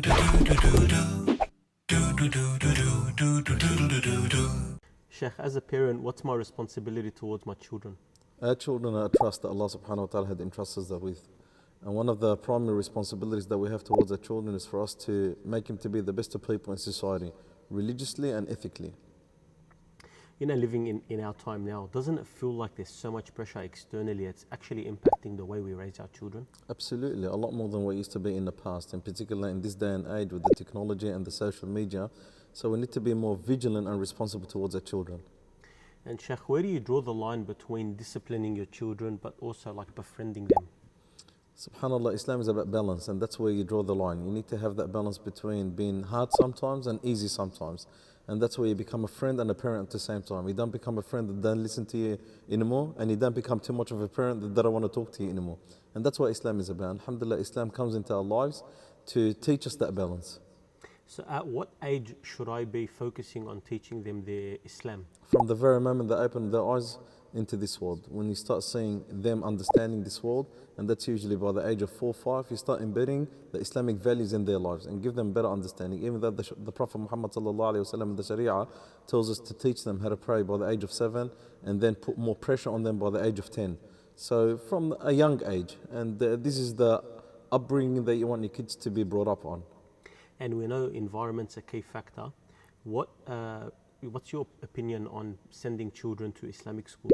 Sheikh, as a parent, what's my responsibility towards my children? Our children are a trust that Allah subhanahu wa ta'ala had entrusted us with. And one of the primary responsibilities that we have towards our children is for us to make them to be the best of people in society, religiously and ethically. Living in our time now, doesn't it feel like there's so much pressure externally, it's actually impacting the way we raise our children? Absolutely, a lot more than what used to be in the past, in particular in this day and age with the technology and the social media. So we need to be more vigilant and responsible towards our children. And Sheikh, where do you draw the line between disciplining your children but also like befriending them? SubhanAllah, Islam is about balance, and that's where you draw the line. You need to have that balance between being hard sometimes and easy sometimes. And that's where you become a friend and a parent at the same time. You don't become a friend that doesn't listen to you anymore, and you don't become too much of a parent that doesn't want to talk to you anymore. And that's what Islam is about. Alhamdulillah, Islam comes into our lives to teach us that balance. So at what age should I be focusing on teaching them their Islam? From the very moment they open their eyes into this world, when you start seeing them understanding this world, and that's usually by the age of 4 or 5, you start embedding the Islamic values in their lives and give them better understanding. Even though the Prophet Muhammad sallallahu alaihi wasallam, the Sharia tells us to teach them how to pray by the age of 7 and then put more pressure on them by the age of 10. So from a young age, and this is the upbringing that you want your kids to be brought up on. And we know environment's a key factor. What's your opinion on sending children to Islamic schools?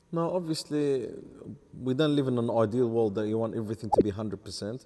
Now, obviously, we don't live in an ideal world that you want everything to be 100%.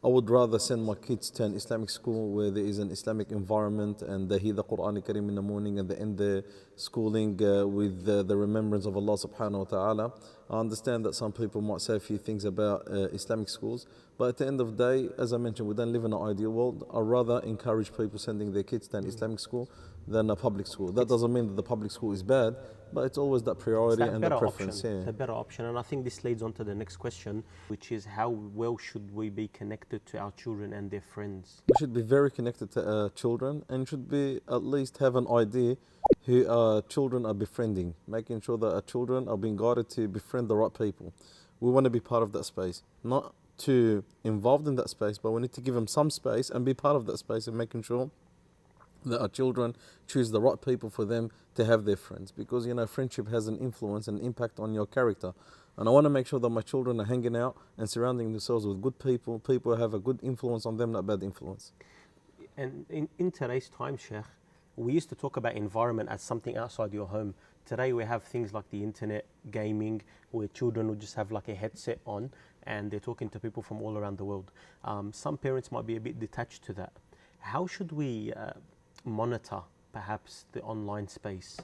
I would rather send my kids to an Islamic school where there is an Islamic environment and they hear the Quran Kareem in the morning and they end their schooling with the remembrance of Allah subhanahu wa ta'ala. I understand that some people might say a few things about Islamic schools, but at the end of the day, as I mentioned, we don't live in an ideal world. I'd rather encourage people sending their kids to an Islamic school than a public school. That doesn't mean that the public school is bad, but it's always that priority and the preference. Option. It's a better option. And I think this leads on to the next question, which is how well should we be connected to our children and their friends? We should be very connected to our children and should be at least have an idea who our children are befriending, making sure that our children are being guided to befriend the right people. We want to be part of that space, not too involved in that space, but we need to give them some space and be part of that space and making sure that our children choose the right people for them to have their friends, because friendship has an influence and impact on your character, and I want to make sure that my children are hanging out and surrounding themselves with good people who have a good influence on them, not bad influence. And in today's time, Sheikh, we used to talk about environment as something outside your home. Today we have things like the internet, gaming, where children will just have like a headset on and they're talking to people from all around the world. Some parents might be a bit detached to that. How should we monitor perhaps the online space?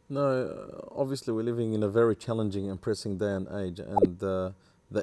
No, obviously we're living in a very challenging and pressing day and age, and the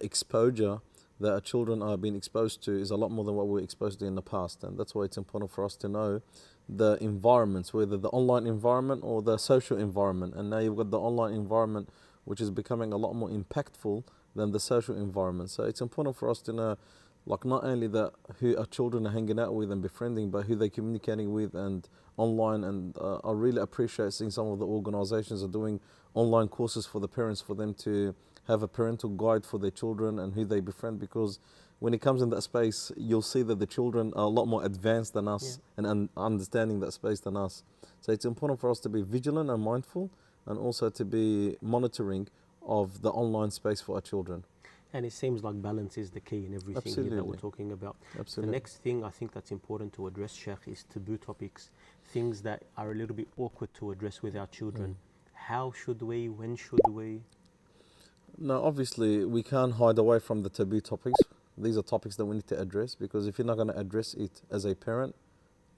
exposure that our children are being exposed to is a lot more than what we were exposed to in the past, and that's why it's important for us to know the environments, whether the online environment or the social environment. And now you've got the online environment, which is becoming a lot more impactful than the social environment. So it's important for us to know, like, not only that who our children are hanging out with and befriending, but who they're communicating with and online. And I really appreciate seeing some of the organizations are doing online courses for the parents, for them to have a parental guide for their children and who they befriend, because when it comes in that space, you'll see that the children are a lot more advanced than us, yeah, and understanding that space than us. So it's important for us to be vigilant and mindful, and also to be monitoring of the online space for our children. And it seems like balance is the key in everything here that we're talking about. Absolutely. The next thing I think that's important to address, Sheikh, is taboo topics, things that are a little bit awkward to address with our children. How should we, when should we? No, obviously we can't hide away from the taboo topics. These are topics that we need to address, because if you're not going to address it as a parent,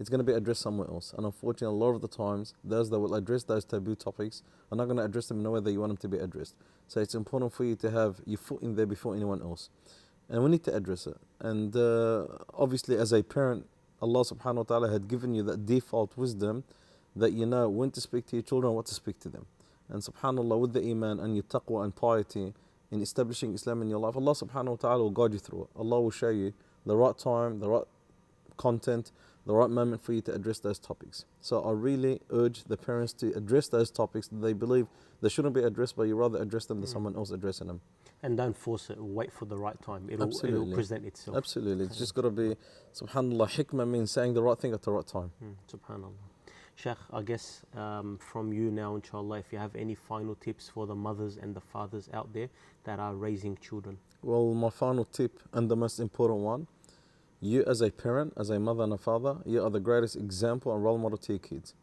it's going to be addressed somewhere else. And unfortunately, a lot of the times, those that will address those taboo topics are not going to address them in the way that you want them to be addressed. So it's important for you to have your foot in there before anyone else. And we need to address it. And obviously, as a parent, Allah subhanahu wa ta'ala had given you that default wisdom that you know when to speak to your children and what to speak to them. And subhanAllah, with the iman and your taqwa and piety in establishing Islam in your life, Allah subhanahu wa ta'ala will guide you through it. Allah will show you the right time, the right content, the right moment for you to address those topics. So I really urge the parents to address those topics that they believe they shouldn't be addressed, but you rather address them than someone else addressing them. And don't force it. Wait for the right time. It'll Absolutely. present itself. Absolutely. It's just got to be, subhanAllah, hikmah means saying the right thing at the right time. Subhanallah. Sheikh, I guess from you now, inshallah, if you have any final tips for the mothers and the fathers out there that are raising children. Well, my final tip and the most important one, you as a parent, as a mother and a father, you are the greatest example and role model to your kids.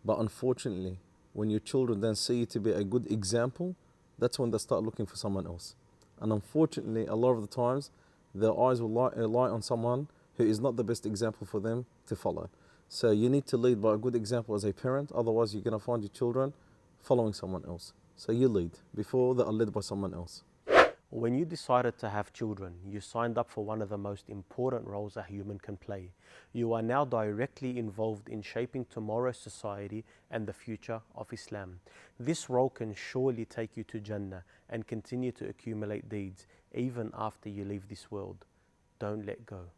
But unfortunately, when your children then see you to be a good example, that's when they start looking for someone else. And unfortunately, a lot of the times, their eyes will lie on someone who is not the best example for them to follow. So you need to lead by a good example as a parent, otherwise you're going to find your children following someone else. So you lead before they are led by someone else. When you decided to have children, you signed up for one of the most important roles a human can play. You are now directly involved in shaping tomorrow's society and the future of Islam. This role can surely take you to Jannah and continue to accumulate deeds even after you leave this world. Don't let go.